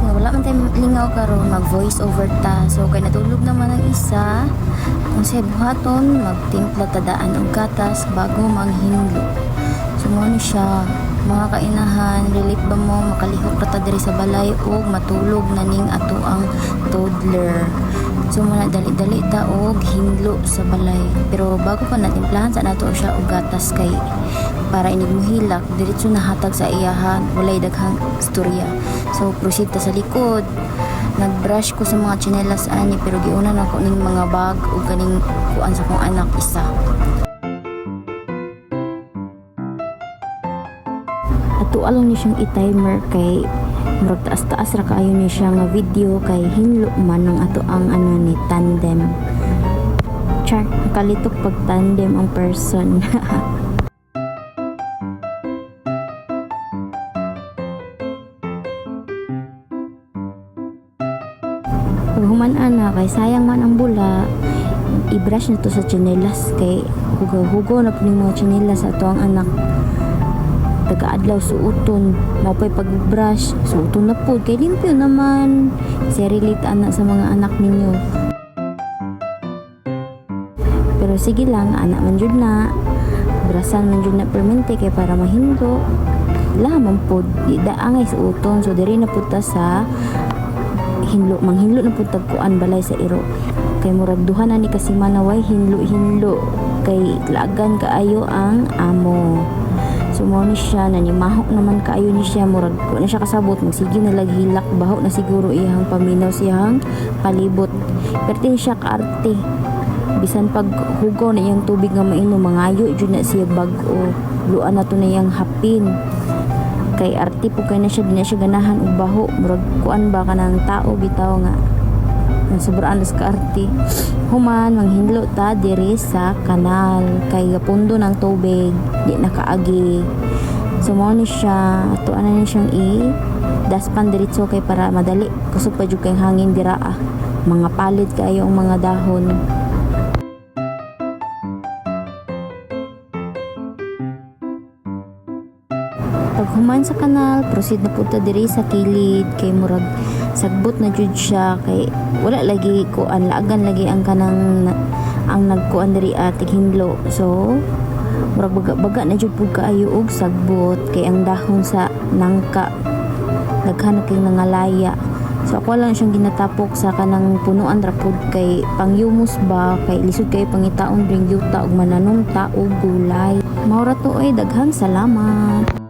nga wala man tayo lingaw karon, mag voice over ta. So kay natulog naman ang isa, kung sa buhaton magtimpla tadaan og gatas bago manghinlo. So mo ni siya, mga kainahan, relief ba mo makalihok ra ta diri sa balay og matulog na ning ato ang toddler. So muna dali-dali ta og hinlo sa balay. Pero bago pa natimplahan sa nato siya og gatas kay para inig mo hilak, diretso nahatag sa iyahan, walay daghang istorya. So proceed ta sa likod. Nagbrush ko sa mga tsinelas ani pero giuna na ko ning mga bag ug kaning kuan sa kong anak isa. Ato along ni siyang i-timer kay murag taas-taas ra kaayo ni siya nga video kay hinlo man ang ato ang ni tandem. Char, kalitok pag tandem ang person. Pag human-an na kay sayang man ang bula, i-brush na to sa tsinelas kay hugaw-hugaw na po mga tsinelas sa ato ang anak. Taga-adlaw suuton, mapay pag-brush, suuton na po kay limpyo naman. Kasi relate anak sa mga anak ninyo. Pero sige lang, anak man jud na. Brasan man jud na permente kay para mahindo. Laman po, di daangay suuton. So diri na punta sa manghinlo na po tagkuan balay sa iro kay murag duha na ni kasi manaway hinlo kay lagan kaayo ang amo. So mo ni siya nanimahok naman kaayo ni siya murag ko na siya kasabot magsige na laghilak baho na siguro iyang paminaw siyang palibot pertin siya kaarte bisan pag hugaw na iyang tubig nga mainom mangayo jud na siya bag-o luan na to na iyang hapin kay arte po kay na siya di na siya ganahan og baho murag kuan ba kanang tao bitaw nga sobrang alas ka arte human manghinlo ta diri sa kanal kay gapundo ng tubig di nakaagi so mo ni siya ato ana ni siyang daspan diretso kay para madali kusog pa jud kay hangin dira mga palit kayo ang mga dahon. Pag human sa kanal, proceed na punta diri sa kilid kay murag sagbot na jud siya kay wala lagi kuan laagan lagi ang kanang ang nagkuan diri tighinlo. So murag baga na jud pud kaayo og sagbot kay ang dahon sa nangka daghan kay nangalaya. So ako lang siyang ginatapok sa kanang punuan ra pud kay pangyumos ba kay lisod kay pangitaon ring yuta og mananong ta og gulay. Maura to ay daghang salamat.